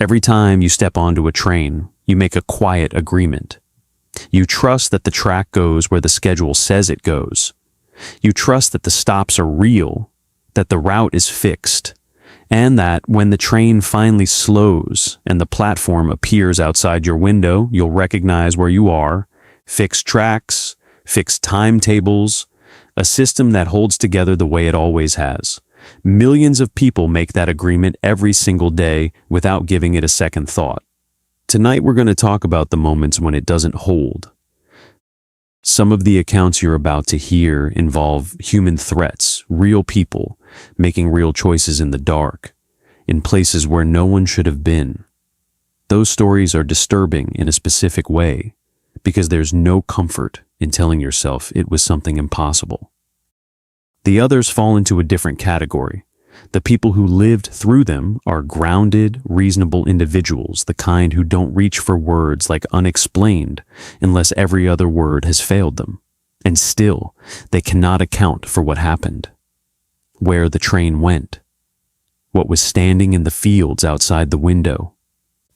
Every time you step onto a train, you make a quiet agreement. You trust that the track goes where the schedule says it goes. You trust that the stops are real, that the route is fixed, and that when the train finally slows and the platform appears outside your window, you'll recognize where you are, fixed tracks, fixed timetables, a system that holds together the way it always has. Millions of people make that agreement every single day without giving it a second thought. Tonight we're going to talk about the moments when it doesn't hold. Some of the accounts you're about to hear involve human threats, real people making real choices in the dark, in places where no one should have been. Those stories are disturbing in a specific way because there's no comfort in telling yourself it was something impossible. The others fall into a different category. The people who lived through them are grounded, reasonable individuals, the kind who don't reach for words like unexplained unless every other word has failed them. And still, they cannot account for what happened, where the train went, what was standing in the fields outside the window,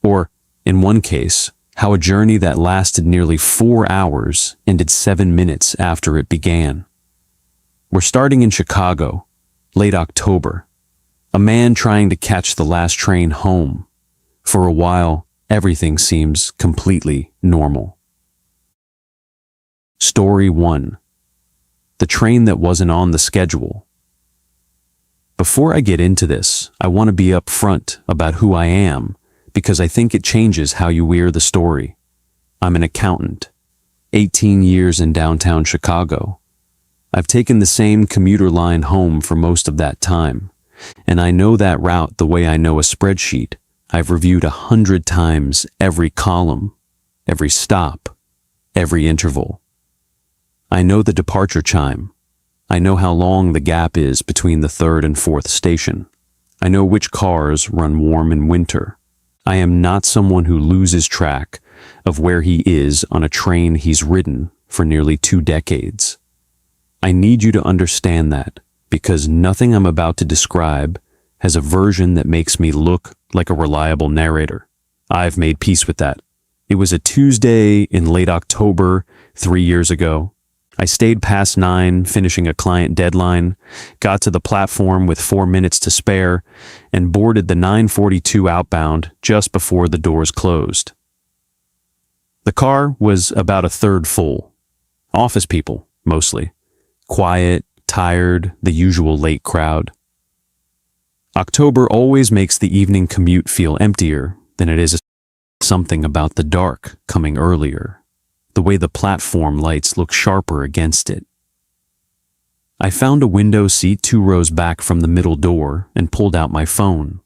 or, in one case, how a journey that lasted nearly 4 hours ended 7 minutes after it began. We're starting in Chicago, late October. A man trying to catch the last train home. For a while, everything seems completely normal. Story 1. The train that wasn't on the schedule. Before I get into this, I want to be upfront about who I am because I think it changes how you hear the story. I'm an accountant, 18 years in downtown Chicago. I've taken the same commuter line home for most of that time, and I know that route the way I know a spreadsheet. I've reviewed 100 times every column, every stop, every interval. I know the departure chime. I know how long the gap is between the third and fourth station. I know which cars run warm in winter. I am not someone who loses track of where he is on a train he's ridden for nearly 2 decades. I need you to understand that, because nothing I'm about to describe has a version that makes me look like a reliable narrator. I've made peace with that. It was a Tuesday in late October 3 years ago. I stayed past 9, finishing a client deadline, got to the platform with 4 minutes to spare, and boarded the 9:42 outbound just before the doors closed. The car was about a third full. Office people, mostly. Quiet, tired, the usual late crowd. October always makes the evening commute feel emptier than it is. Something about the dark coming earlier, the way the platform lights look sharper against it. I found a window seat 2 rows back from the middle door and pulled out my phone.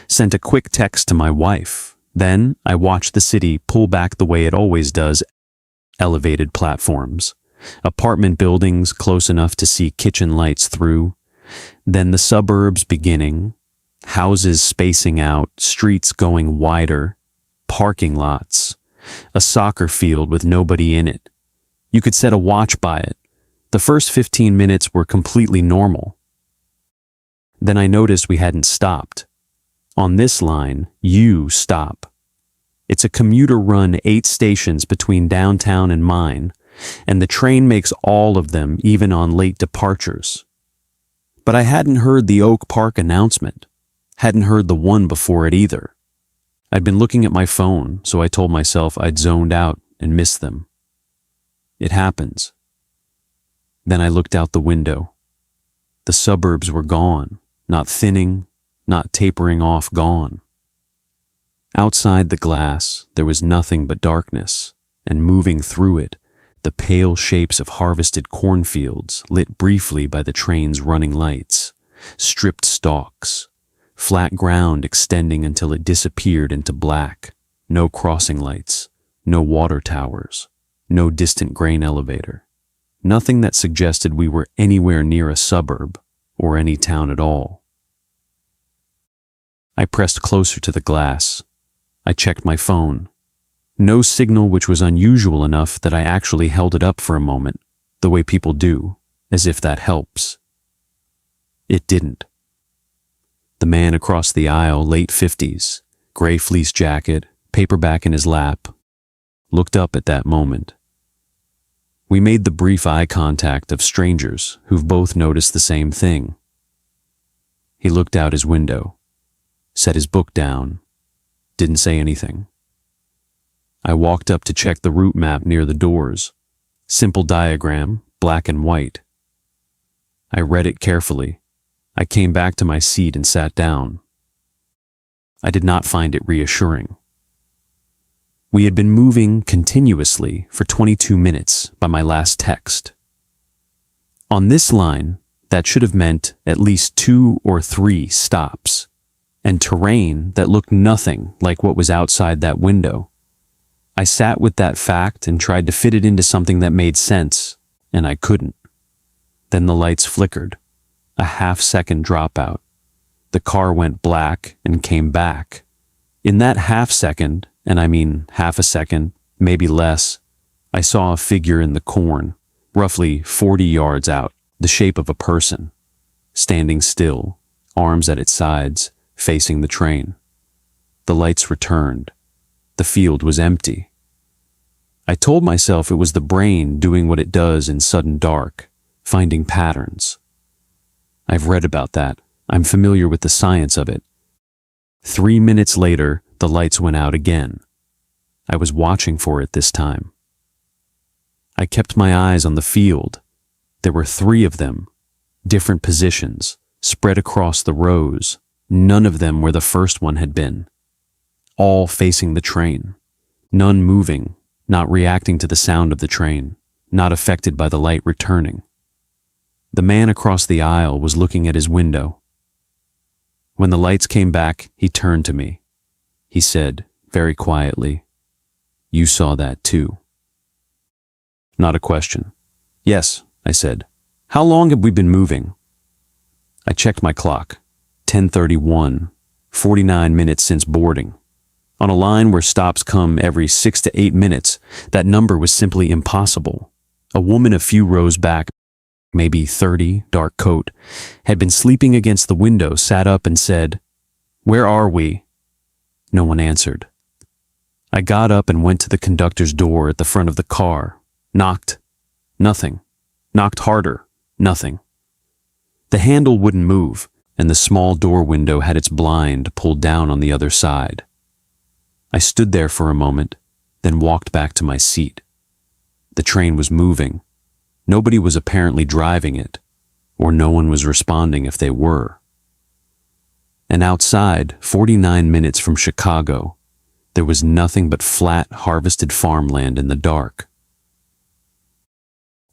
Sent a quick text to my wife. Then I watched the city pull back the way it always does. Elevated platforms. Apartment buildings close enough to see kitchen lights through, then the suburbs beginning, houses spacing out, streets going wider, parking lots, a soccer field with nobody in it. You could set a watch by it. The first 15 minutes were completely normal. Then I noticed we hadn't stopped. On this line, you stop. It's a commuter run 8 stations between downtown and mine, and the train makes all of them even on late departures. But I hadn't heard the Oak Park announcement, hadn't heard the one before it either. I'd been looking at my phone, so I told myself I'd zoned out and missed them. It happens. Then I looked out the window. The suburbs were gone, not thinning, not tapering off, gone. Outside the glass, there was nothing but darkness, and moving through it, the pale shapes of harvested cornfields lit briefly by the train's running lights, stripped stalks, flat ground extending until it disappeared into black, no crossing lights, no water towers, no distant grain elevator, nothing that suggested we were anywhere near a suburb or any town at all. I pressed closer to the glass. I checked my phone. No signal, which was unusual enough that I actually held it up for a moment, the way people do, as if that helps. It didn't. The man across the aisle, late 50s, gray fleece jacket, paperback in his lap, looked up at that moment. We made the brief eye contact of strangers who've both noticed the same thing. He looked out his window, set his book down, didn't say anything. I walked up to check the route map near the doors. Simple diagram, black and white. I read it carefully. I came back to my seat and sat down. I did not find it reassuring. We had been moving continuously for 22 minutes by my last text. On this line, that should have meant at least 2 or 3 stops, and terrain that looked nothing like what was outside that window. I sat with that fact and tried to fit it into something that made sense, and I couldn't. Then the lights flickered, a half-second dropout. The car went black and came back. In that half-second, and I mean half a second, maybe less, I saw a figure in the corn, roughly 40 yards out, the shape of a person, standing still, arms at its sides, facing the train. The lights returned. The field was empty. I told myself it was the brain doing what it does in sudden dark, finding patterns. I've read about that. I'm familiar with the science of it. 3 minutes later, the lights went out again. I was watching for it this time. I kept my eyes on the field. There were 3 of them, different positions, spread across the rows. None of them where the first one had been. All facing the train. None moving, not reacting to the sound of the train, not affected by the light returning. The man across the aisle was looking at his window. When the lights came back, he turned to me. He said, very quietly, "You saw that too." Not a question. "Yes," I said. "How long have we been moving?" I checked my clock. 10:31, 49 minutes since boarding. On a line where stops come every 6 to 8 minutes, that number was simply impossible. A woman a few rows back, maybe 30, dark coat, had been sleeping against the window, sat up and said, "Where are we?" No one answered. I got up and went to the conductor's door at the front of the car, knocked. Nothing. Knocked harder. Nothing. The handle wouldn't move, and the small door window had its blind pulled down on the other side. I stood there for a moment, then walked back to my seat. The train was moving. Nobody was apparently driving it, or no one was responding if they were. And outside, 49 minutes from Chicago, there was nothing but flat, harvested farmland in the dark.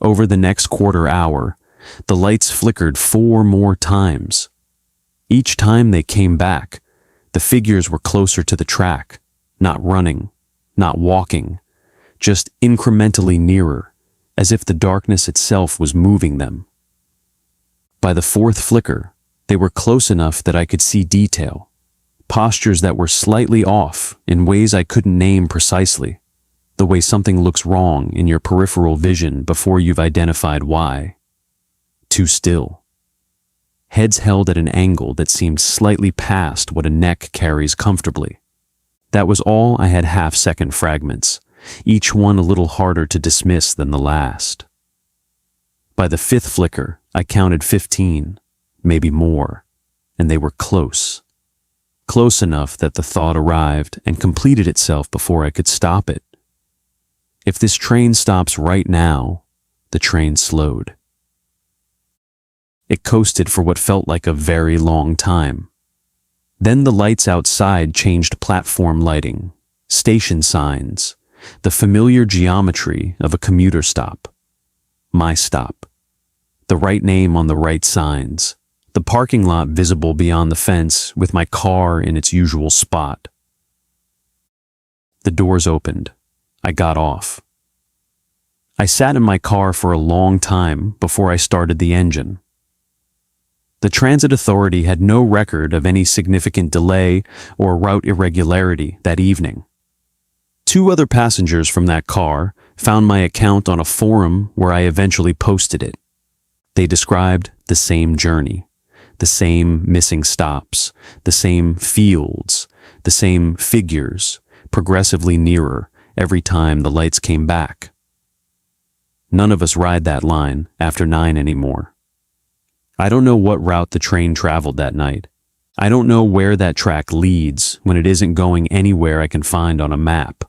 Over the next quarter hour, the lights flickered 4 more times. Each time they came back, the figures were closer to the track, not running, not walking, just incrementally nearer, as if the darkness itself was moving them. By the 4th flicker, they were close enough that I could see detail, postures that were slightly off in ways I couldn't name precisely, the way something looks wrong in your peripheral vision before you've identified why. Too still. Heads held at an angle that seemed slightly past what a neck carries comfortably. That was all I had half-second fragments, each one a little harder to dismiss than the last. By the 5th flicker, I counted 15, maybe more, and they were close. Close enough that the thought arrived and completed itself before I could stop it. If this train stops right now, the train slowed. It coasted for what felt like a very long time. Then the lights outside changed platform lighting, station signs, the familiar geometry of a commuter stop. My stop. The right name on the right signs. The parking lot visible beyond the fence with my car in its usual spot. The doors opened. I got off. I sat in my car for a long time before I started the engine. The transit authority had no record of any significant delay or route irregularity that evening. 2 other passengers from that car found my account on a forum where I eventually posted it. They described the same journey, the same missing stops, the same fields, the same figures, progressively nearer every time the lights came back. None of us ride that line after 9 anymore. I don't know what route the train traveled that night. I don't know where that track leads when it isn't going anywhere I can find on a map.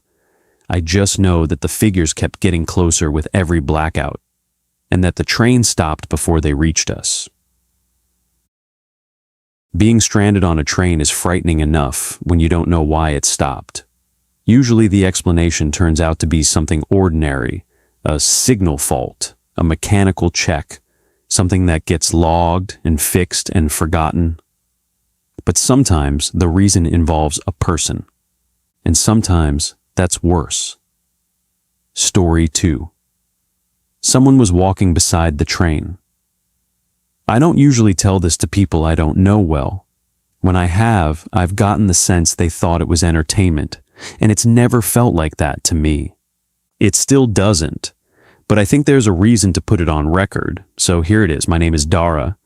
I just know that the figures kept getting closer with every blackout, and that the train stopped before they reached us. Being stranded on a train is frightening enough when you don't know why it stopped. Usually the explanation turns out to be something ordinary, a signal fault, a mechanical check, something that gets logged and fixed and forgotten. But sometimes the reason involves a person, and sometimes that's worse. Story 2. Someone was walking beside the train. I don't usually tell this to people I don't know well. When I have, I've gotten the sense they thought it was entertainment, and it's never felt like that to me. It still doesn't, but I think there's a reason to put it on record, so here it is. My name is Dara.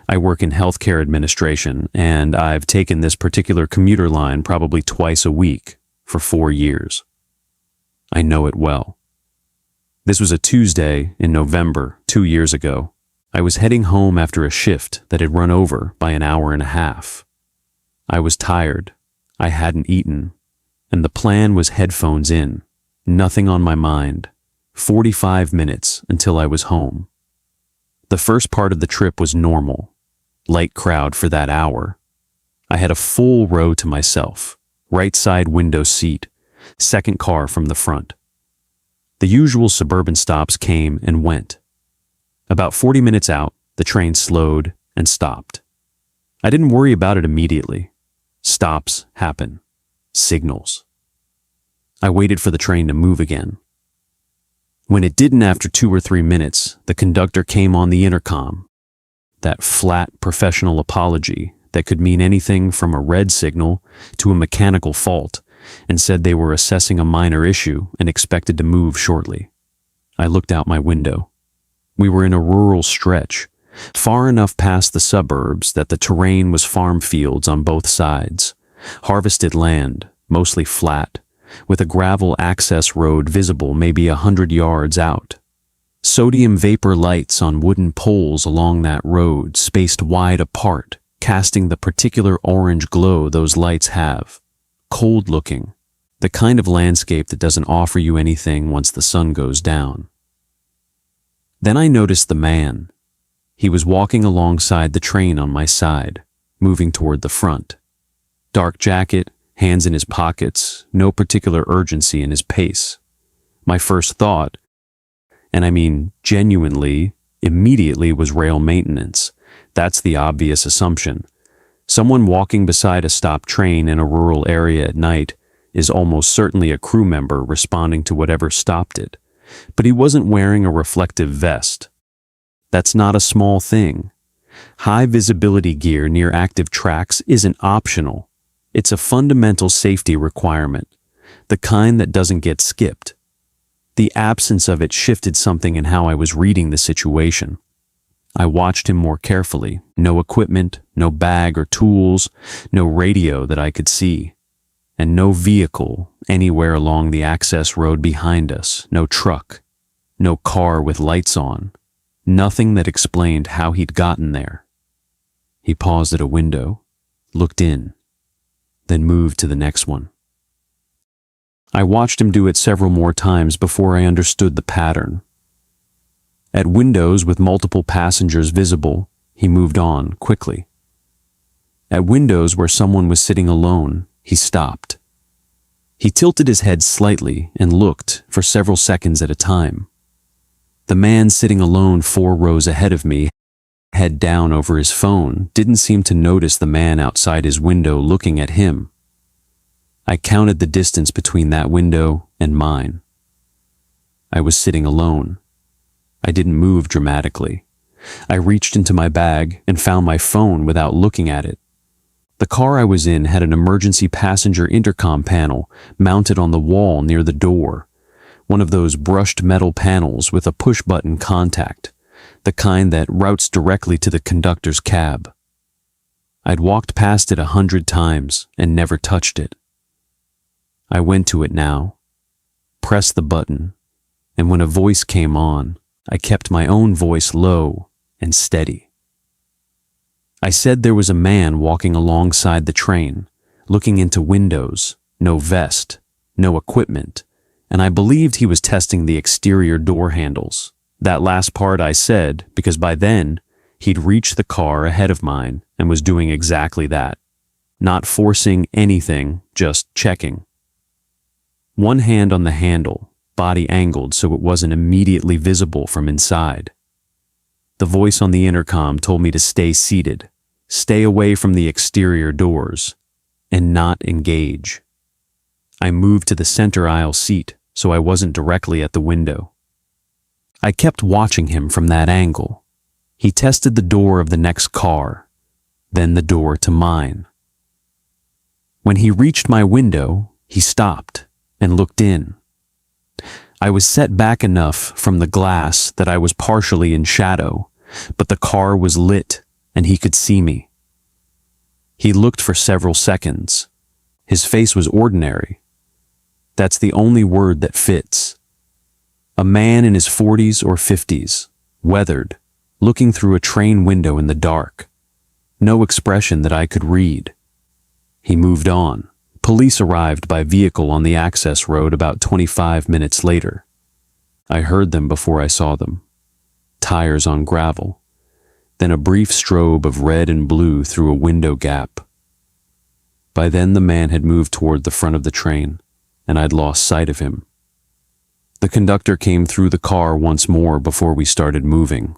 I work in healthcare administration, and I've taken this particular commuter line probably twice a week for 4 years. I know it well. This was a Tuesday in November 2 years ago. I was heading home after a shift that had run over by an hour and a half. I was tired, I hadn't eaten, and the plan was headphones in, nothing on my mind, 45 minutes until I was home. The first part of the trip was normal, light crowd for that hour. I had a full row to myself, right side window seat, second car from the front. The usual suburban stops came and went. About 40 minutes out, the train slowed and stopped. I didn't worry about it immediately. Stops happen. Signals. I waited for the train to move again. When it didn't after 2 or 3 minutes, the conductor came on the intercom. That flat professional apology that could mean anything from a red signal to a mechanical fault, and said they were assessing a minor issue and expected to move shortly. I looked out my window. We were in a rural stretch, far enough past the suburbs that the terrain was farm fields on both sides, harvested land, mostly flat, with a gravel access road visible maybe 100 yards out. Sodium vapor lights on wooden poles along that road, spaced wide apart, casting the particular orange glow those lights have. Cold-looking, the kind of landscape that doesn't offer you anything once the sun goes down. Then I noticed the man. He was walking alongside the train on my side, moving toward the front. Dark jacket, hands in his pockets, no particular urgency in his pace. My first thought, and I mean genuinely, immediately, was rail maintenance. That's the obvious assumption. Someone walking beside a stopped train in a rural area at night is almost certainly a crew member responding to whatever stopped it. But he wasn't wearing a reflective vest. That's not a small thing. High visibility gear near active tracks isn't optional. It's a fundamental safety requirement, the kind that doesn't get skipped. The absence of it shifted something in how I was reading the situation. I watched him more carefully. No equipment, no bag or tools, no radio that I could see, and no vehicle anywhere along the access road behind us, no truck, no car with lights on, nothing that explained how he'd gotten there. He paused at a window, looked in, then moved to the next one. I watched him do it several more times before I understood the pattern. At windows with multiple passengers visible, he moved on quickly. At windows where someone was sitting alone, he stopped. He tilted his head slightly and looked for several seconds at a time. The man sitting alone 4 rows ahead of me, head down over his phone, didn't seem to notice the man outside his window looking at him. I counted the distance between that window and mine. I was sitting alone. I didn't move dramatically. I reached into my bag and found my phone without looking at it. The car I was in had an emergency passenger intercom panel mounted on the wall near the door, one of those brushed metal panels with a push-button contact, the kind that routes directly to the conductor's cab. I'd walked past it 100 times and never touched it. I went to it now, pressed the button, and when a voice came on, I kept my own voice low and steady. I said there was a man walking alongside the train, looking into windows, no vest, no equipment, and I believed he was testing the exterior door handles. That last part I said because by then, he'd reached the car ahead of mine and was doing exactly that. Not forcing anything, just checking. One hand on the handle, body angled so it wasn't immediately visible from inside. The voice on the intercom told me to stay seated, stay away from the exterior doors, and not engage. I moved to the center aisle seat so I wasn't directly at the window. I kept watching him from that angle. He tested the door of the next car, then the door to mine. When he reached my window, he stopped and looked in. I was set back enough from the glass that I was partially in shadow, but the car was lit and he could see me. He looked for several seconds. His face was ordinary. That's the only word that fits. A man in his 40s or 50s, weathered, looking through a train window in the dark. No expression that I could read. He moved on. Police arrived by vehicle on the access road about 25 minutes later. I heard them before I saw them. Tires on gravel. Then a brief strobe of red and blue through a window gap. By then the man had moved toward the front of the train, and I'd lost sight of him. The conductor came through the car once more before we started moving.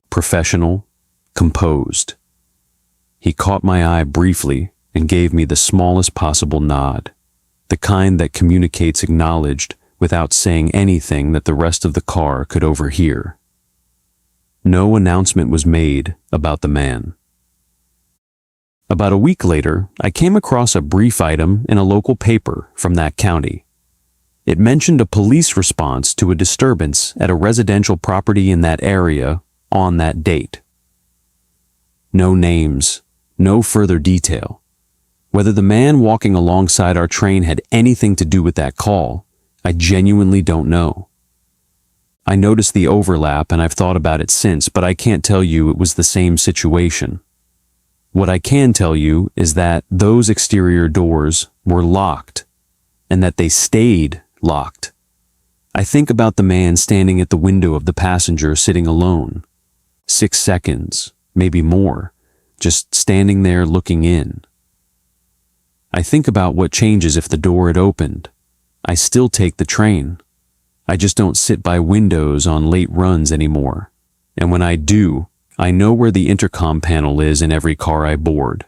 Professional, composed. He caught my eye briefly and gave me the smallest possible nod, the kind that communicates acknowledged without saying anything that the rest of the car could overhear. No announcement was made about the man. About a week later, I came across a brief item in a local paper from that county. It mentioned a police response to a disturbance at a residential property in that area on that date. No names, no further detail. Whether the man walking alongside our train had anything to do with that call, I genuinely don't know. I noticed the overlap and I've thought about it since, but I can't tell you it was the same situation. What I can tell you is that those exterior doors were locked and that they stayed locked. I think about the man standing at the window of the passenger sitting alone. 6 seconds, maybe more, just standing there looking in. I think about what changes if the door had opened. I still take the train. I just don't sit by windows on late runs anymore. And when I do, I know where the intercom panel is in every car I board.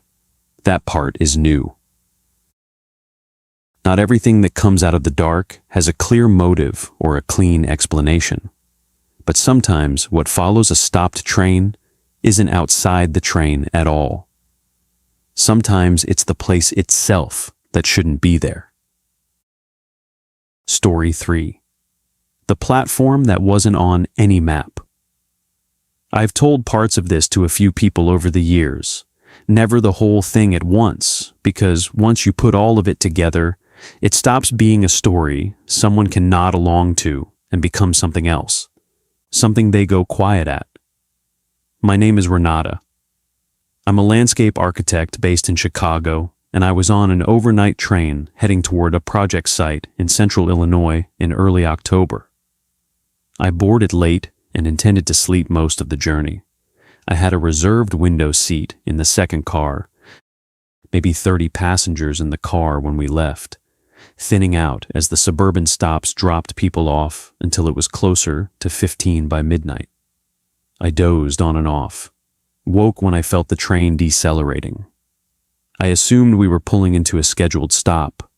That part is new. Not everything that comes out of the dark has a clear motive or a clean explanation. But sometimes what follows a stopped train isn't outside the train at all. Sometimes it's the place itself that shouldn't be there. Story 3. The platform that wasn't on any map. I've told parts of this to a few people over the years. Never the whole thing at once, because once you put all of it together, it stops being a story someone can nod along to and become something else. Something they go quiet at. My name is Renata. I'm a landscape architect based in Chicago, and I was on an overnight train heading toward a project site in central Illinois in early October. I boarded late and intended to sleep most of the journey. I had a reserved window seat in the second car, maybe 30 passengers in the car when we left, thinning out as the suburban stops dropped people off until it was closer to 15 by midnight. I dozed on and off, woke when I felt the train decelerating. I assumed we were pulling into a scheduled stop.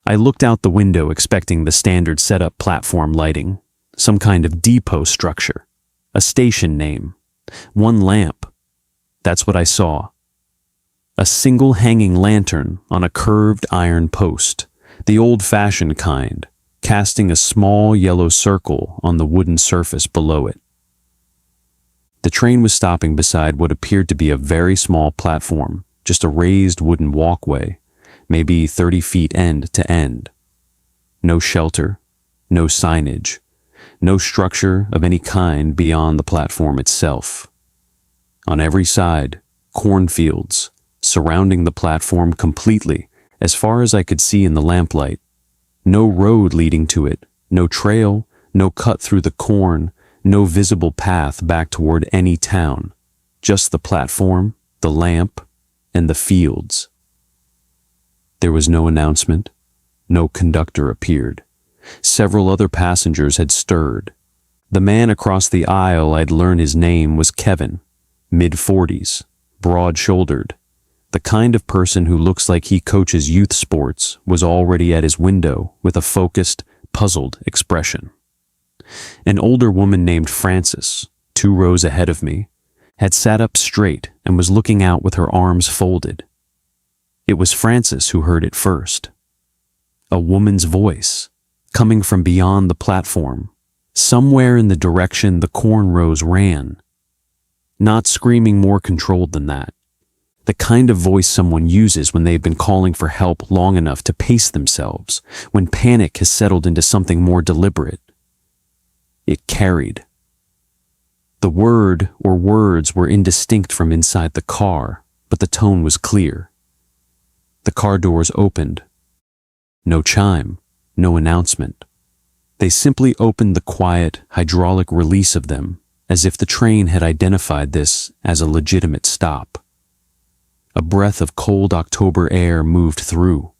I looked out the window expecting the standard setup platform lighting, some kind of depot structure, a station name, one lamp. That's what I saw. A single hanging lantern on a curved iron post, the old-fashioned kind, casting a small yellow circle on the wooden surface below it. The train was stopping beside what appeared to be a very small platform, just a raised wooden walkway, maybe 30 feet end to end. No shelter, no signage, no structure of any kind beyond the platform itself. On every side, cornfields, surrounding the platform completely, as far as I could see in the lamplight. No road leading to it, no trail, no cut through the corn, no visible path back toward any town. Just the platform, the lamp, and the fields. There was no announcement. No conductor appeared. Several other passengers had stirred. The man across the aisle, I'd learned his name was Kevin, mid-40s, broad-shouldered. The kind of person who looks like he coaches youth sports was already at his window with a focused, puzzled expression. An older woman named Frances, 2 rows ahead of me, had sat up straight and was looking out with her arms folded. It was Frances who heard it first. A woman's voice, coming from beyond the platform, somewhere in the direction the corn rows ran. Not screaming more controlled than that. The kind of voice someone uses when they've been calling for help long enough to pace themselves, when panic has settled into something more deliberate. It carried. The word or words were indistinct from inside the car, but the tone was clear. The car doors opened. No chime, no announcement. They simply opened the quiet, hydraulic release of them, as if the train had identified this as a legitimate stop. A breath of cold October air moved through.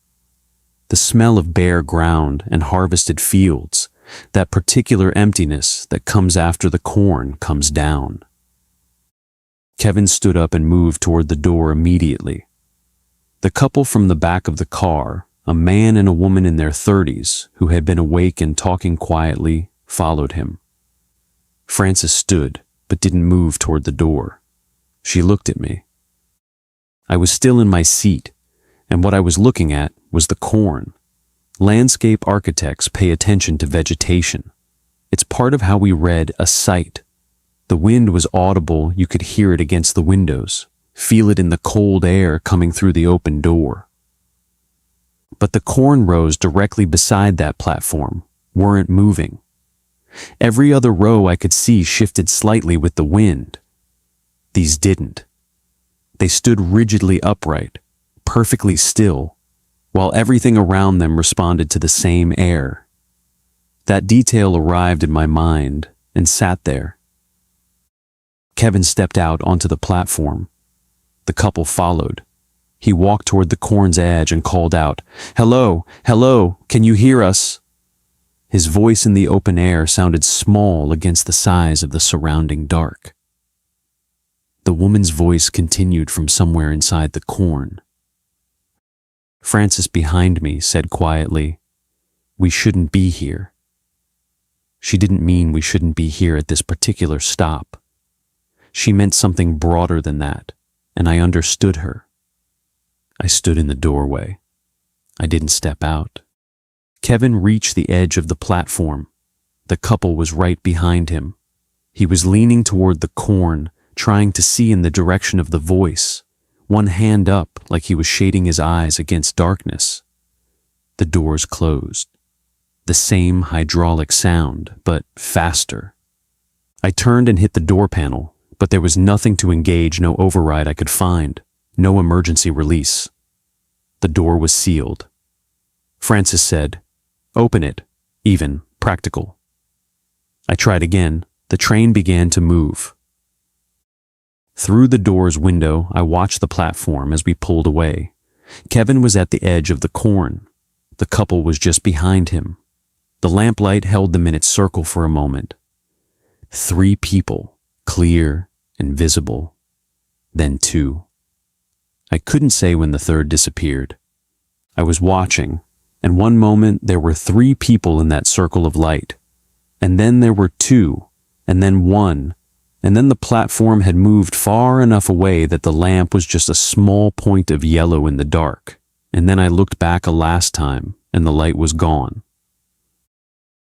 The smell of bare ground and harvested fields, that particular emptiness that comes after the corn comes down. Kevin stood up and moved toward the door immediately. The couple from the back of the car, a man and a woman in their 30s who had been awake and talking quietly, followed him. Frances stood, but didn't move toward the door. She looked at me. I was still in my seat, and what I was looking at was the corn. Landscape architects pay attention to vegetation. It's part of how we read a sight. The wind was audible, you could hear it against the windows, feel it in the cold air coming through the open door. But the corn rows directly beside that platform weren't moving. Every other row I could see shifted slightly with the wind. These didn't. They stood rigidly upright, perfectly still, while everything around them responded to the same air. That detail arrived in my mind and sat there. Kevin stepped out onto the platform. The couple followed. He walked toward the corn's edge and called out, "Hello, hello, can you hear us?" His voice in the open air sounded small against the size of the surrounding dark. The woman's voice continued from somewhere inside the corn. Frances behind me said quietly, "We shouldn't be here." She didn't mean we shouldn't be here at this particular stop. She meant something broader than that, and I understood her. I stood in the doorway. I didn't step out. Kevin reached the edge of the platform. The couple was right behind him. He was leaning toward the corn, trying to see in the direction of the voice, one hand up like he was shading his eyes against darkness. The doors closed. The same hydraulic sound, but faster. I turned and hit the door panel, but there was nothing to engage, no override I could find, no emergency release. The door was sealed. Frances said, "Open it," even, practical. I tried again. The train began to move. Through the door's window, I watched the platform as we pulled away. Kevin was at the edge of the corn. The couple was just behind him. The lamplight held them in its circle for a moment. 3 people, clear and visible. Then 2. I couldn't say when the third disappeared. I was watching, and one moment there were 3 people in that circle of light. And then there were 2, and then 1. And then the platform had moved far enough away that the lamp was just a small point of yellow in the dark. And then I looked back a last time, and the light was gone.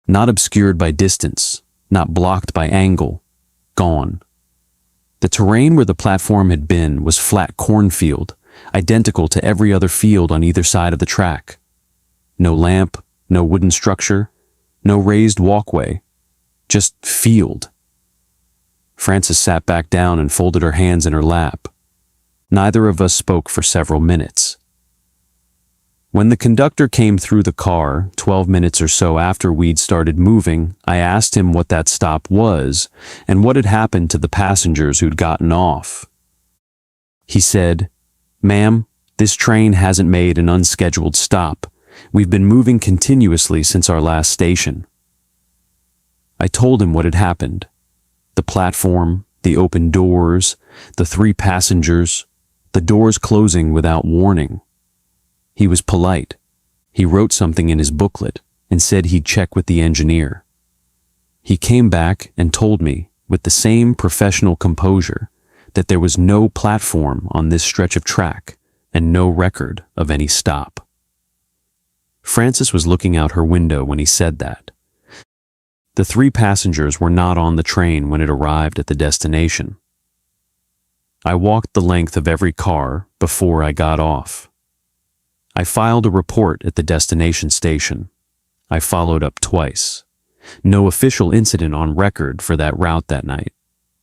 Not obscured by distance, not blocked by angle, gone. The terrain where the platform had been was flat cornfield, identical to every other field on either side of the track. No lamp, No wooden structure, no raised walkway, just field. Frances sat back down and folded her hands in her lap. Neither of us spoke for several minutes. When the conductor came through the car, 12 minutes or so after we'd started moving, I asked him what that stop was and what had happened to the passengers who'd gotten off. He said, "Ma'am, this train hasn't made an unscheduled stop. We've been moving continuously since our last station." I told him what had happened. The platform, the open doors, the 3 passengers, the doors closing without warning. He was polite. He wrote something in his booklet and said he'd check with the engineer. He came back and told me, with the same professional composure, that there was no platform on this stretch of track and no record of any stop. Frances was looking out her window when he said that. The 3 passengers were not on the train when it arrived at the destination. I walked the length of every car before I got off. I filed a report at the destination station. I followed up twice. No official incident on record for that route that night.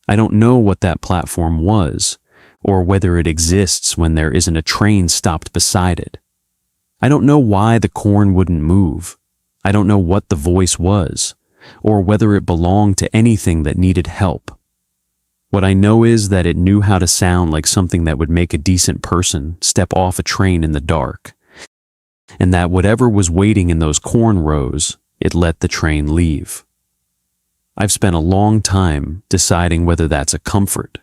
I don't know what that platform was, or whether it exists when there isn't a train stopped beside it. I don't know why the corn wouldn't move. I don't know what the voice was, or whether it belonged to anything that needed help. What I know is that it knew how to sound like something that would make a decent person step off a train in the dark, and that whatever was waiting in those corn rows, it let the train leave. I've spent a long time deciding whether that's a comfort.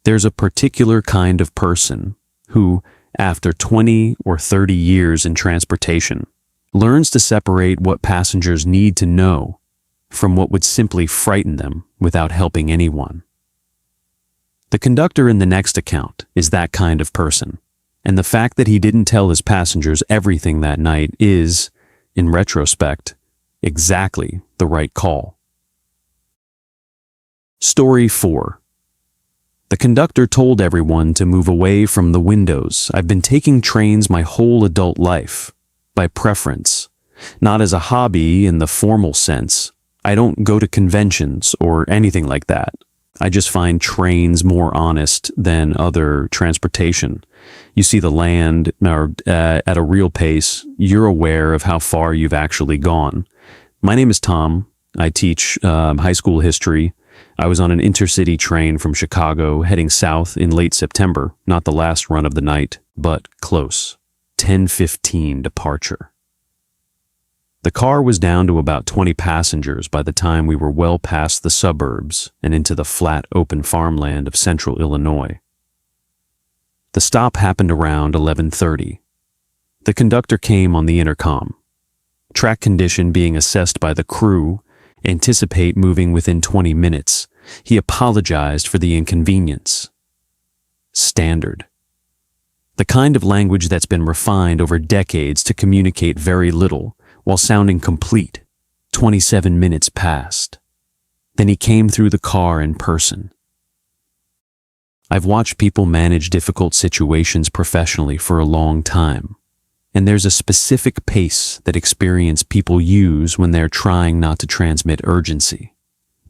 There's a particular kind of person who, after 20 or 30 years in transportation, learns to separate what passengers need to know from what would simply frighten them without helping anyone. The conductor in the next account is that kind of person, and the fact that he didn't tell his passengers everything that night is, in retrospect, exactly the right call. Story 4. The conductor told everyone to move away from the windows. I've been taking trains my whole adult life, by preference, not as a hobby in the formal sense. I don't go to conventions or anything like that. I just find trains more honest than other transportation. You see the land at a real pace. You're aware of how far you've actually gone. My name is Tom. I teach high school history. I was on an intercity train from Chicago heading south in late September, not the last run of the night, but close. 10:15 departure. The car was down to about 20 passengers by the time we were well past the suburbs and into the flat, open farmland of central Illinois. The stop happened around 11:30. The conductor came on the intercom. Track condition being assessed by the crew, anticipate moving within 20 minutes. He apologized for the inconvenience. Standard. The kind of language that's been refined over decades to communicate very little while sounding complete. 27 minutes passed. Then he came through the car in person. I've watched people manage difficult situations professionally for a long time, and there's a specific pace that experienced people use when they're trying not to transmit urgency.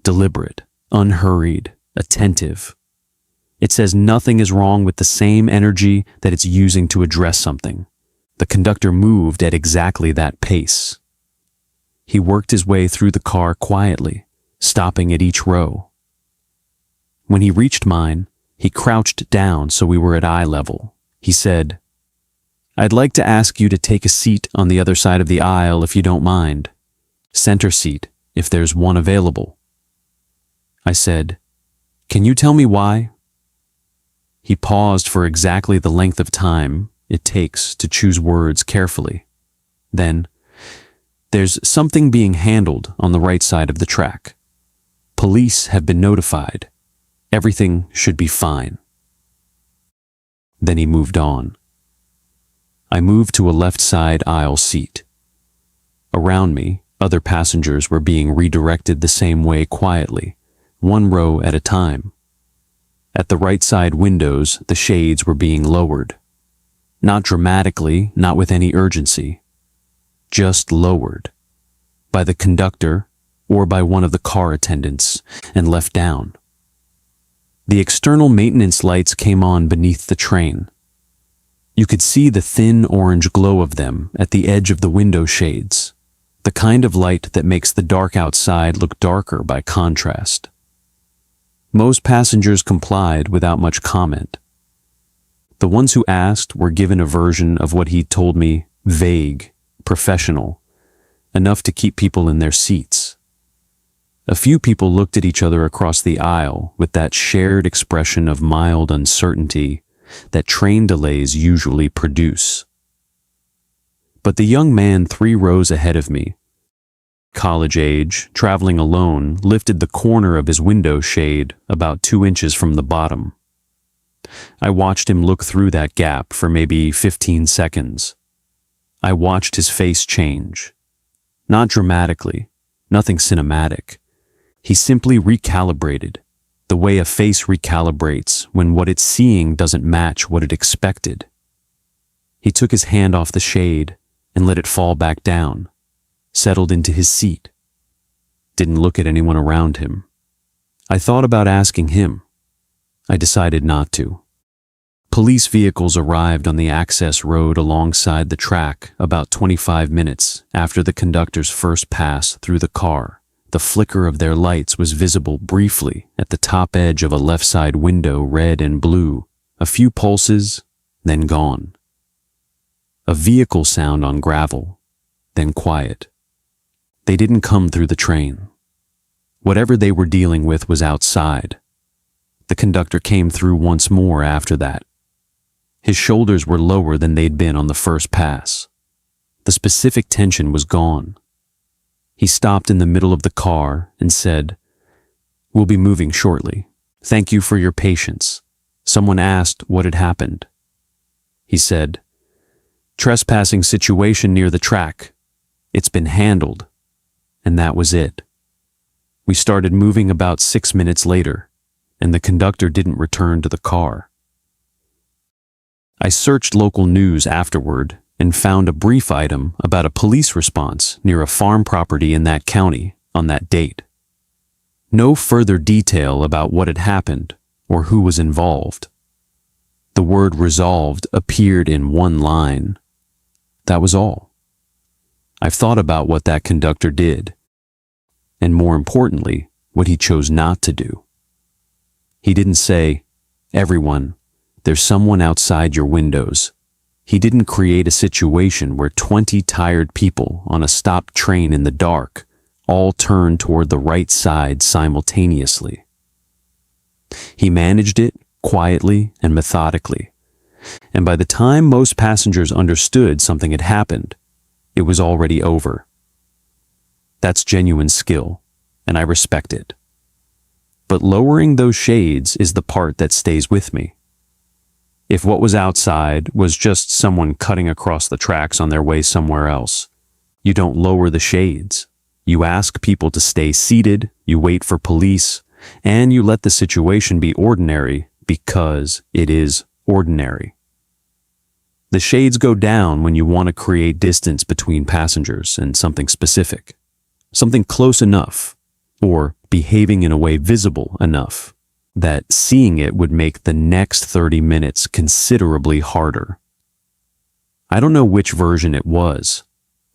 Deliberate, unhurried, attentive. It says nothing is wrong with the same energy that it's using to address something. The conductor moved at exactly that pace. He worked his way through the car quietly, stopping at each row. When he reached mine, he crouched down so we were at eye level. He said, "I'd like to ask you to take a seat on the other side of the aisle if you don't mind. Center seat, if there's one available." I said, "Can you tell me why?" He paused for exactly the length of time it takes to choose words carefully. Then, "There's something being handled on the right side of the track. Police have been notified. Everything should be fine." Then he moved on. I moved to a left side aisle seat. Around me, other passengers were being redirected the same way quietly, one row at a time. At the right side windows, the shades were being lowered. Not dramatically, not with any urgency. just lowered, by the conductor or by one of the car attendants, and left down. The external maintenance lights came on beneath the train. You could see the thin orange glow of them at the edge of the window shades, the kind of light that makes the dark outside look darker by contrast. Most passengers complied without much comment. The ones who asked were given a version of what he'd told me, vague, professional, enough to keep people in their seats. A few people looked at each other across the aisle with that shared expression of mild uncertainty that train delays usually produce. But the young man 3 rows ahead of me, college age, traveling alone, lifted the corner of his window shade about 2 inches from the bottom. I watched him look through that gap for maybe 15 seconds. I watched his face change. Not dramatically, nothing cinematic. He simply recalibrated, the way a face recalibrates when what it's seeing doesn't match what it expected. He took his hand off the shade and let it fall back down, settled into his seat. Didn't look at anyone around him. I thought about asking him. I decided not to. Police vehicles arrived on the access road alongside the track about 25 minutes after the conductor's first pass through the car. The flicker of their lights was visible briefly at the top edge of a left side window, red and blue, a few pulses, then gone. A vehicle sound on gravel, then quiet. They didn't come through the train. Whatever they were dealing with was outside. The conductor came through once more after that. His shoulders were lower than they'd been on the first pass. The specific tension was gone. He stopped in the middle of the car and said, "We'll be moving shortly. Thank you for your patience." Someone asked what had happened. He said, "Trespassing situation near the track. It's been handled." And that was it. We started moving about 6 minutes later, and the conductor didn't return to the car. I searched local news afterward and found a brief item about a police response near a farm property in that county on that date. No further detail about what had happened or who was involved. The word "resolved" appeared in one line. That was all. I've thought about what that conductor did, and more importantly, what he chose not to do. He didn't say, "Everyone, there's someone outside your windows." He didn't create a situation where 20 tired people on a stopped train in the dark all turned toward the right side simultaneously. He managed it quietly and methodically, and by the time most passengers understood something had happened, it was already over. That's genuine skill, and I respect it. But lowering those shades is the part that stays with me. If what was outside was just someone cutting across the tracks on their way somewhere else, you don't lower the shades. You ask people to stay seated, you wait for police, and you let the situation be ordinary because it is ordinary. The shades go down when you want to create distance between passengers and something specific, something close enough, or behaving in a way visible enough that seeing it would make the next 30 minutes considerably harder. I don't know which version it was.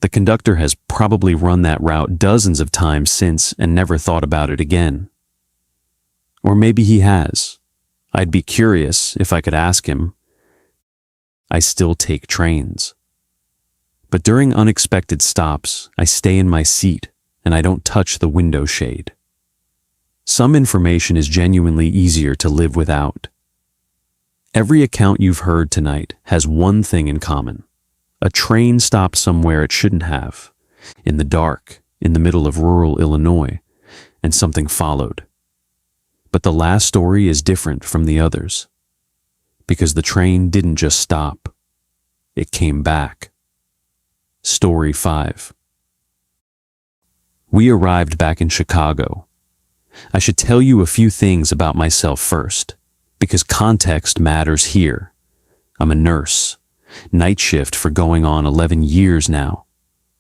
The conductor has probably run that route dozens of times since and never thought about it again. Or maybe he has. I'd be curious if I could ask him. I still take trains. But during unexpected stops, I stay in my seat and I don't touch the window shade. Some information is genuinely easier to live without. Every account you've heard tonight has one thing in common. A train stopped somewhere it shouldn't have, in the dark, in the middle of rural Illinois, and something followed. But the last story is different from the others, because the train didn't just stop. It came back. Story 5. We arrived back in Chicago. I should tell you a few things about myself first, because context matters here. I'm a nurse, night shift for going on 11 years now.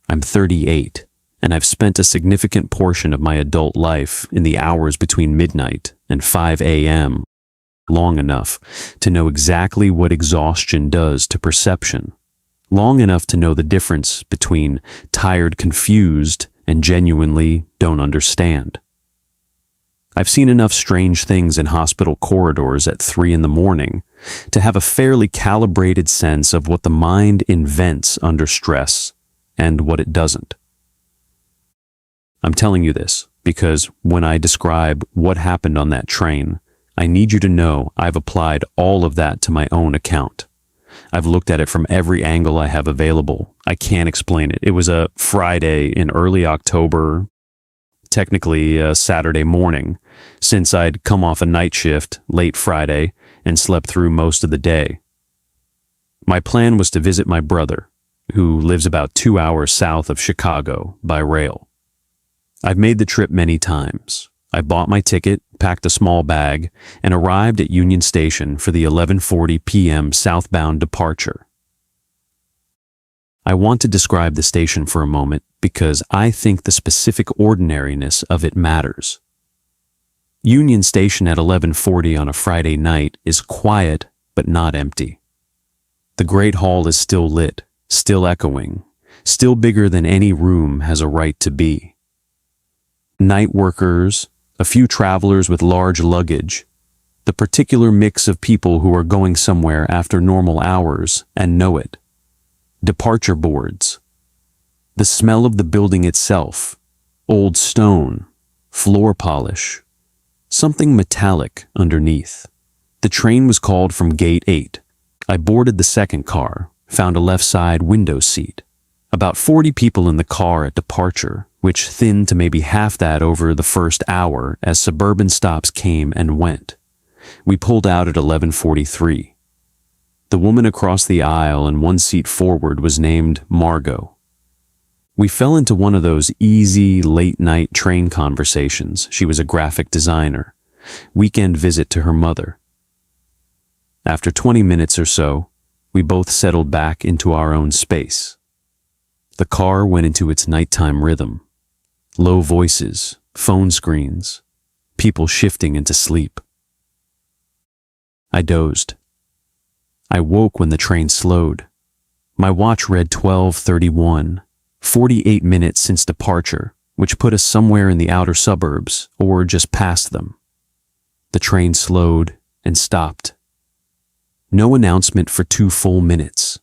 I'm 38, and I've spent a significant portion of my adult life in the hours between midnight and 5 a.m. long enough to know exactly what exhaustion does to perception, long enough to know the difference between tired, confused, and genuinely don't understand. I've seen enough strange things in hospital corridors at 3 in the morning to have a fairly calibrated sense of what the mind invents under stress and what it doesn't. I'm telling you this because when I describe what happened on that train, I need you to know I've applied all of that to my own account. I've looked at it from every angle I have available. I can't explain it. It was a Friday in early October, technically a Saturday morning, since I'd come off a night shift late Friday and slept through most of the day. My plan was to visit my brother, who lives about 2 hours south of Chicago by rail. I've made the trip many times. I bought my ticket, packed a small bag, and arrived at Union Station for the 11:40 p.m. southbound departure. I want to describe the station for a moment because I think the specific ordinariness of it matters. Union Station at 11:40 on a Friday night is quiet but not empty. The Great Hall is still lit, still echoing, still bigger than any room has a right to be. Night workers, a few travelers with large luggage, the particular mix of people who are going somewhere after normal hours and know it. Departure boards. The smell of the building itself, old stone, floor polish, something metallic underneath. The train was called from Gate 8. I boarded the second car, found a left side window seat. About 40 people in the car at departure, which thinned to maybe half that over the first hour as suburban stops came and went. We pulled out at 11:43. The woman across the aisle and one seat forward was named Margot. We fell into one of those easy late-night train conversations. She was a graphic designer. Weekend visit to her mother. After 20 minutes or so, we both settled back into our own space. The car went into its nighttime rhythm. Low voices, phone screens, people shifting into sleep. I dozed. I woke when the train slowed. My watch read 12:31, 48 minutes since departure, which put us somewhere in the outer suburbs or just past them. The train slowed and stopped. No announcement for 2 full minutes.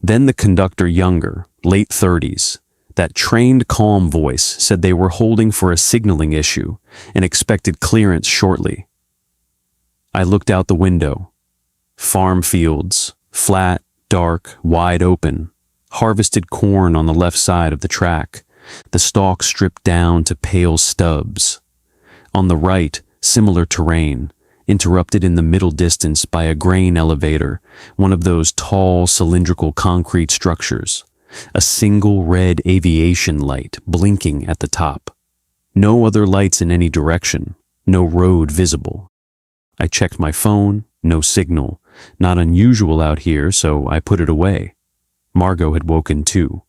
Then the conductor, younger, late 30s, that trained, calm voice said they were holding for a signaling issue and expected clearance shortly. I looked out the window. Farm fields, flat, dark, wide open, harvested corn on the left side of the track, the stalks stripped down to pale stubs. On the right, similar terrain, interrupted in the middle distance by a grain elevator, one of those tall, cylindrical concrete structures. A single red aviation light blinking at the top. No other lights in any direction, no road visible. I checked my phone, no signal, not unusual out here, so I put it away. Margot had woken too.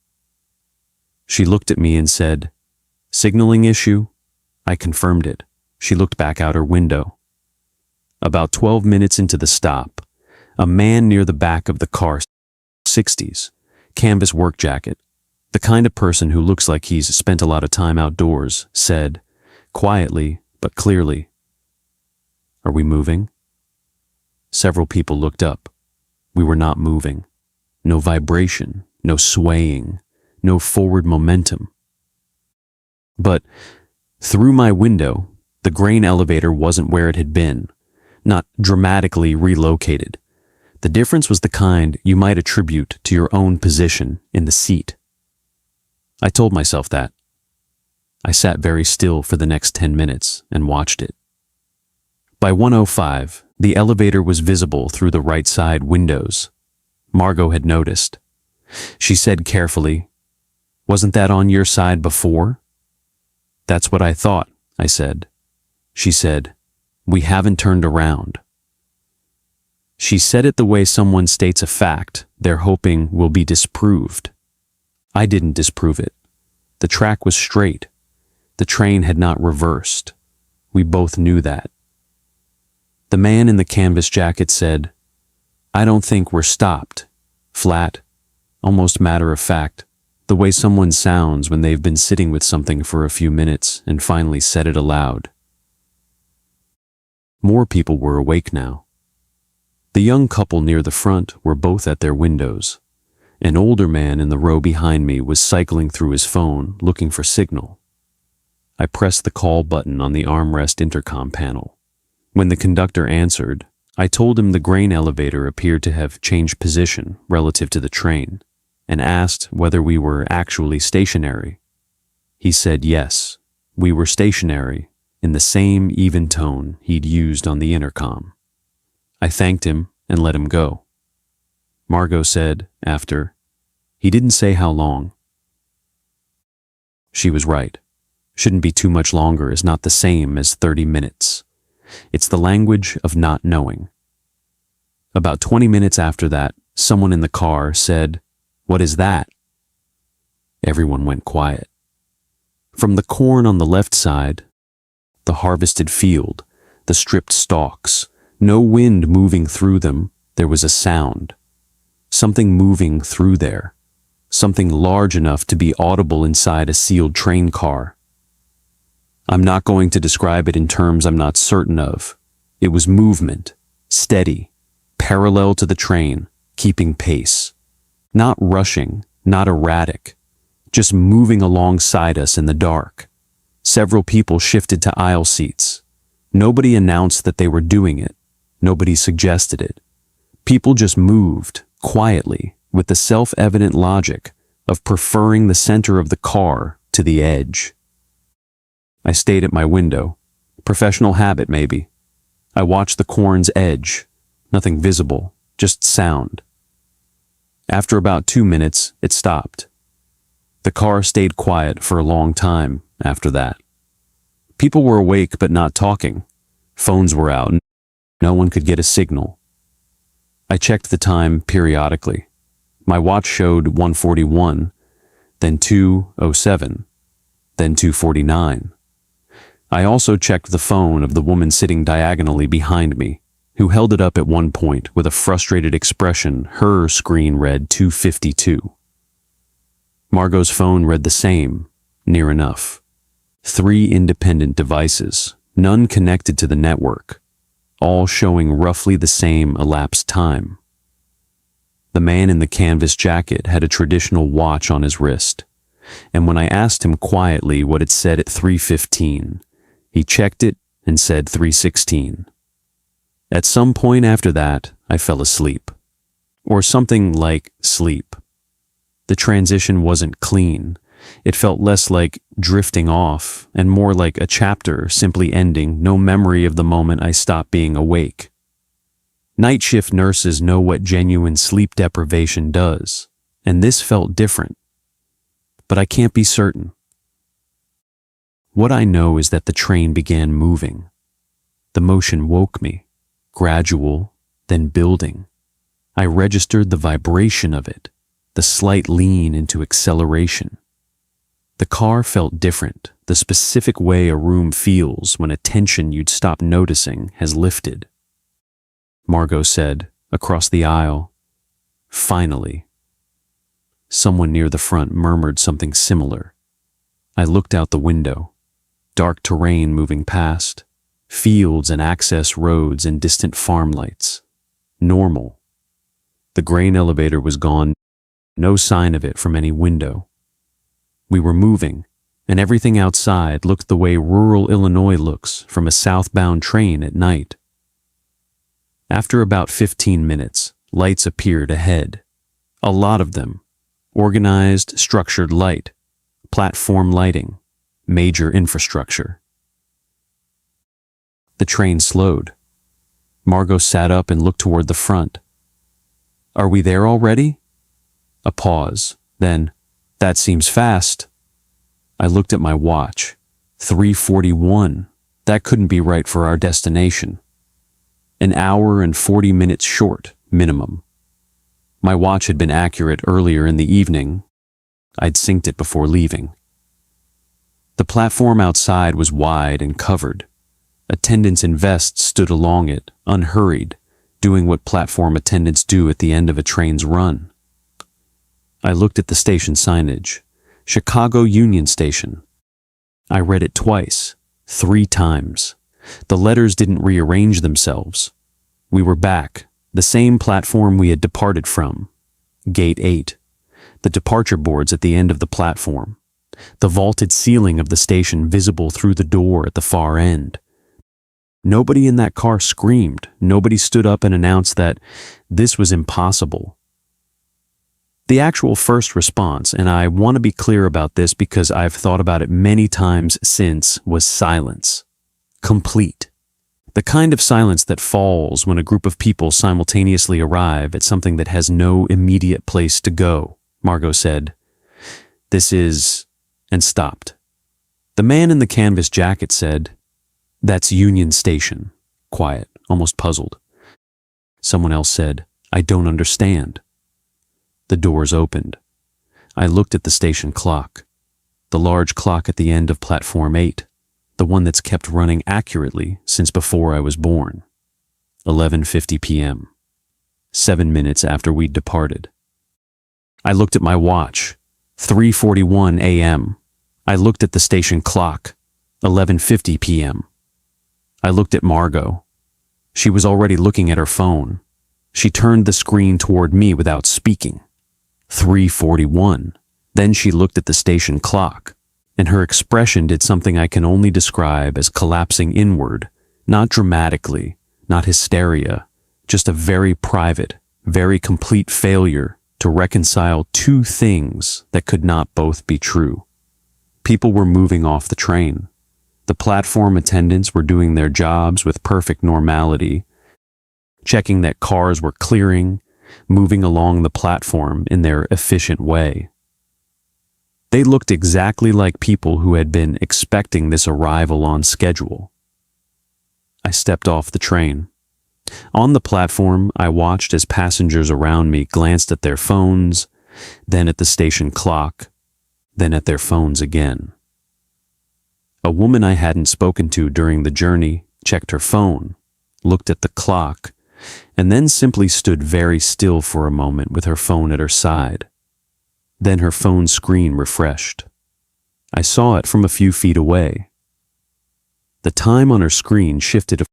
She looked at me and said, "Signaling issue?" I confirmed it. She looked back out her window. About 12 minutes into the stop, a man near the back of the car, 60s, canvas work jacket, the kind of person who looks like he's spent a lot of time outdoors, said, quietly but clearly, "Are we moving?" Several people looked up. We were not moving. No vibration, no swaying, no forward momentum. But through my window, the grain elevator wasn't where it had been, not dramatically relocated. The difference was the kind you might attribute to your own position in the seat. I told myself that. I sat very still for the next 10 minutes and watched it. By 1:05, the elevator was visible through the right side windows. Margot had noticed. She said carefully, "Wasn't that on your side before?" "That's what I thought," I said. She said, "We haven't turned around." She said it the way someone states a fact they're hoping will be disproved. I didn't disprove it. The track was straight. The train had not reversed. We both knew that. The man in the canvas jacket said, "I don't think we're stopped." Flat, almost matter of fact, the way someone sounds when they've been sitting with something for a few minutes and finally said it aloud. More people were awake now. The young couple near the front were both at their windows. An older man in the row behind me was cycling through his phone, looking for signal. I pressed the call button on the armrest intercom panel. When the conductor answered, I told him the grain elevator appeared to have changed position relative to the train, and asked whether we were actually stationary. He said yes, we were stationary, in the same even tone he'd used on the intercom. I thanked him and let him go. Margot said, after, "He didn't say how long." She was right. Shouldn't be too much longer is not the same as 30 minutes. It's the language of not knowing. About 20 minutes after that, someone in the car said, "What is that?" Everyone went quiet. From the corn on the left side, the harvested field, the stripped stalks, no wind moving through them, there was a sound. Something moving through there. Something large enough to be audible inside a sealed train car. I'm not going to describe it in terms I'm not certain of. It was movement, steady, parallel to the train, keeping pace. Not rushing, not erratic, just moving alongside us in the dark. Several people shifted to aisle seats. Nobody announced that they were doing it. Nobody suggested it. People just moved, quietly, with the self-evident logic of preferring the center of the car to the edge. I stayed at my window. Professional habit, maybe. I watched the corn's edge. Nothing visible, just sound. After about 2 minutes, it stopped. The car stayed quiet for a long time after that. People were awake but not talking. Phones were out. No one could get a signal. I checked the time periodically. My watch showed 1:41, then 2:07, then 2:49. I also checked the phone of the woman sitting diagonally behind me, who held it up at one point with a frustrated expression. Her screen read 2:52. Margot's phone read the same, near enough. 3 independent devices, none connected to the network, all showing roughly the same elapsed time. The man in the canvas jacket had a traditional watch on his wrist, and when I asked him quietly what it said at 3:15, he checked it and said 3:16. At some point after that, I fell asleep. Or something like sleep. The transition wasn't clean. It felt less like drifting off and more like a chapter simply ending, no memory of the moment I stopped being awake. Night shift nurses know what genuine sleep deprivation does, and this felt different. But I can't be certain. What I know is that the train began moving. The motion woke me, gradual, then building. I registered the vibration of it, the slight lean into acceleration. The car felt different, the specific way a room feels when a tension you'd stop noticing has lifted. Margot said, across the aisle, "Finally." Someone near the front murmured something similar. I looked out the window. Dark terrain moving past, fields and access roads and distant farm lights. Normal. The grain elevator was gone, no sign of it from any window. We were moving, and everything outside looked the way rural Illinois looks from a southbound train at night. After about 15 minutes, lights appeared ahead. A lot of them. Organized, structured light. Platform lighting. Major infrastructure. The train slowed. Margot sat up and looked toward the front. "Are we there already?" A pause. Then, "That seems fast." I looked at my watch. 3:41. That couldn't be right for our destination. An hour and 40 minutes short, minimum. My watch had been accurate earlier in the evening, I'd synced it before leaving. The platform outside was wide and covered. Attendants in vests stood along it, unhurried, doing what platform attendants do at the end of a train's run. I looked at the station signage. Chicago Union Station. I read it twice, 3 times. The letters didn't rearrange themselves. We were back, the same platform we had departed from. Gate 8. The departure boards at the end of the platform. The vaulted ceiling of the station visible through the door at the far end. Nobody in that car screamed. Nobody stood up and announced that this was impossible. The actual first response, and I want to be clear about this because I've thought about it many times since, was silence. Complete. The kind of silence that falls when a group of people simultaneously arrive at something that has no immediate place to go. Margot said, "This is," and stopped. The man in the canvas jacket said, "That's Union Station." Quiet, almost puzzled. Someone else said, "I don't understand." The doors opened. I looked at the station clock. The large clock at the end of platform 8. The one that's kept running accurately since before I was born. 11:50 p.m. 7 minutes after we'd departed. I looked at my watch. 3:41 a.m. I looked at the station clock. 11:50 p.m. I looked at Margot. She was already looking at her phone. She turned the screen toward me without speaking. 3:41. Then she looked at the station clock, and her expression did something I can only describe as collapsing inward, not dramatically, not hysteria, just a very private, very complete failure to reconcile 2 things that could not both be true. People were moving off the train. The platform attendants were doing their jobs with perfect normality, checking that cars were clearing, moving along the platform in their efficient way. They looked exactly like people who had been expecting this arrival on schedule. I stepped off the train. On the platform, I watched as passengers around me glanced at their phones, then at the station clock, then at their phones again. A woman I hadn't spoken to during the journey checked her phone, looked at the clock, and then simply stood very still for a moment with her phone at her side. Then her phone screen refreshed. I saw it from a few feet away. The time on her screen shifted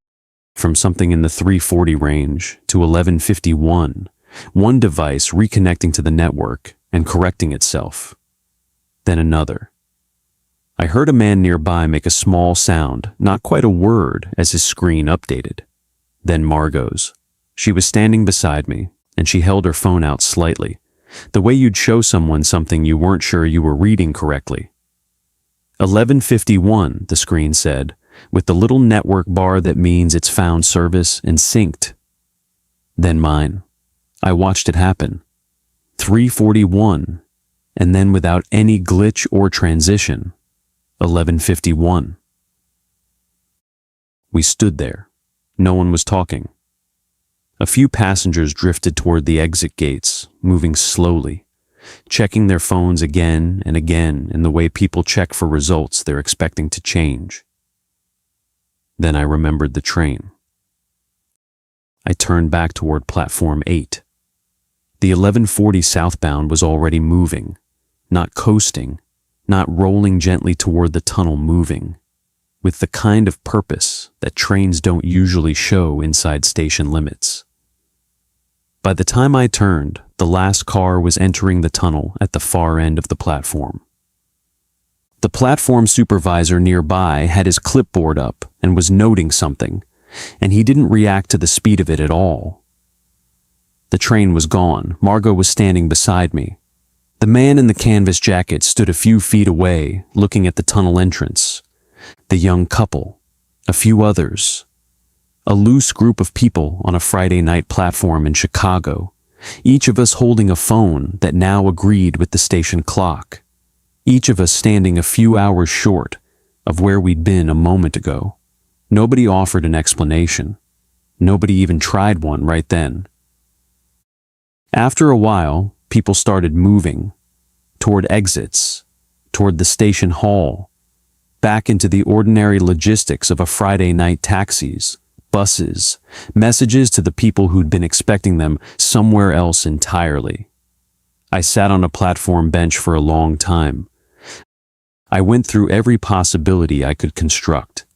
from something in the 3:40 range to 11:51, one device reconnecting to the network and correcting itself. Then another. I heard a man nearby make a small sound, not quite a word, as his screen updated. Then Margot's. She was standing beside me, and she held her phone out slightly, the way you'd show someone something you weren't sure you were reading correctly. 11:51, the screen said, with the little network bar that means it's found service and synced. Then mine. I watched it happen. 3:41, and then without any glitch or transition, 11:51. We stood there. No one was talking. A few passengers drifted toward the exit gates, moving slowly, checking their phones again and again in the way people check for results they're expecting to change. Then I remembered the train. I turned back toward platform 8. The 11:40 southbound was already moving, not coasting, not rolling gently toward the tunnel, moving, with the kind of purpose that trains don't usually show inside station limits. By the time I turned, the last car was entering the tunnel at the far end of the platform. The platform supervisor nearby had his clipboard up and was noting something, and he didn't react to the speed of it at all. The train was gone. Margot was standing beside me. The man in the canvas jacket stood a few feet away, looking at the tunnel entrance. The young couple, a few others, a loose group of people on a Friday night platform in Chicago, each of us holding a phone that now agreed with the station clock, each of us standing a few hours short of where we'd been a moment ago. Nobody offered an explanation. Nobody even tried one right then. After a while, people started moving. toward exits, toward the station hall, back into the ordinary logistics of a Friday night taxis, buses, messages to the people who'd been expecting them somewhere else entirely. I sat on a platform bench for a long time. I went through every possibility I could construct.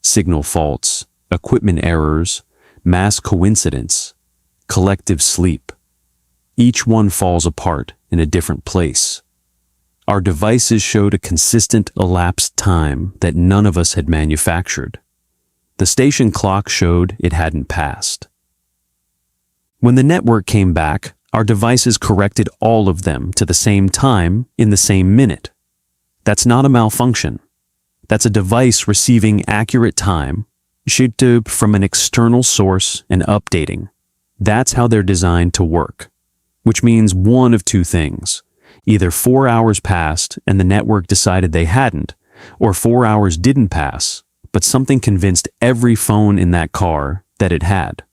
Signal faults, equipment errors, mass coincidence, collective sleep. Each one falls apart in a different place. Our devices showed a consistent elapsed time that none of us had manufactured. The station clock showed it hadn't passed. When the network came back, our devices corrected all of them to the same time in the same minute. That's not a malfunction. That's a device receiving accurate time, shipped from an external source and updating. That's how they're designed to work, which means one of two things. Either 4 hours passed and the network decided they hadn't, or 4 hours didn't pass, but something convinced every phone in that car that it had.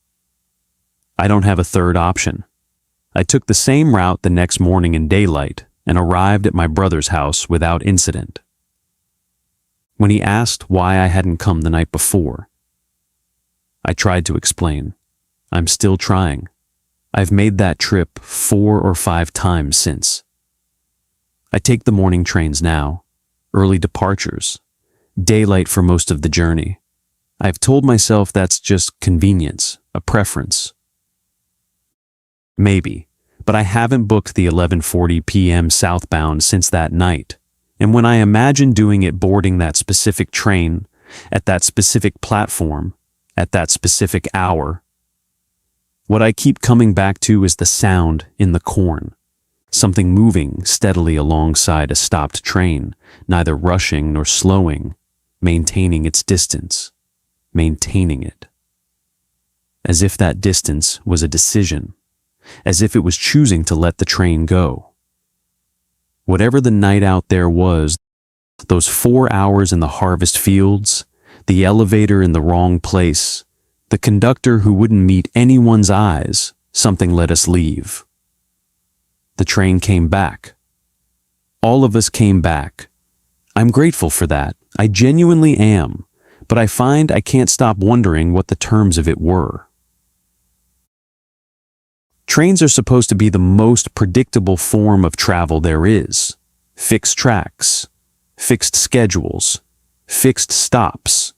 I don't have a third option. I took the same route the next morning in daylight and arrived at my brother's house without incident. When he asked why I hadn't come the night before, I tried to explain. I'm still trying. I've made that trip 4 or 5 times since. I take the morning trains now, early departures, daylight for most of the journey. I've told myself that's just convenience, a preference. Maybe, but I haven't booked the 11:40 p.m. southbound since that night, and when I imagine doing it boarding that specific train, at that specific platform, at that specific hour, what I keep coming back to is the sound in the corn. Something moving steadily alongside a stopped train, neither rushing nor slowing, maintaining its distance, maintaining it. As if that distance was a decision, as if it was choosing to let the train go. Whatever the night out there was, those 4 hours in the harvest fields, the elevator in the wrong place, the conductor who wouldn't meet anyone's eyes, something let us leave. The train came back. All of us came back. I'm grateful for that. I genuinely am, but I find I can't stop wondering what the terms of it were. Trains are supposed to be the most predictable form of travel there is. Fixed tracks, fixed schedules, fixed stops.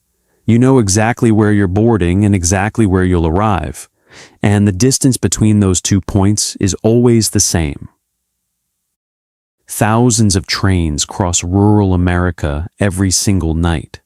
You know exactly where you're boarding and exactly where you'll arrive, and the distance between those 2 points is always the same. Thousands of trains cross rural America every single night.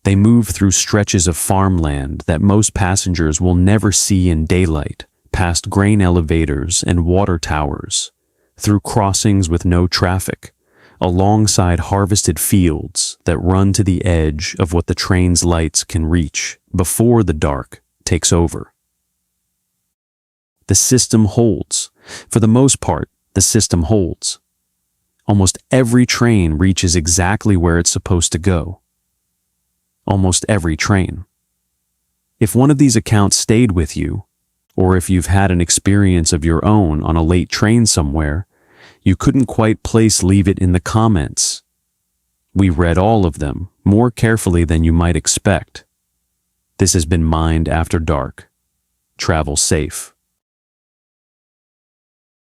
They move through stretches of farmland that most passengers will never see in daylight, past grain elevators and water towers, through crossings with no traffic, alongside harvested fields that run to the edge of what the train's lights can reach before the dark takes over. The system holds. For the most part, the system holds. Almost every train reaches exactly where it's supposed to go. Almost every train. If one of these accounts stayed with you, or if you've had an experience of your own on a late train somewhere, you couldn't quite leave it in the comments. We read all of them, more carefully than you might expect. This has been Mind After Dark. Travel safe.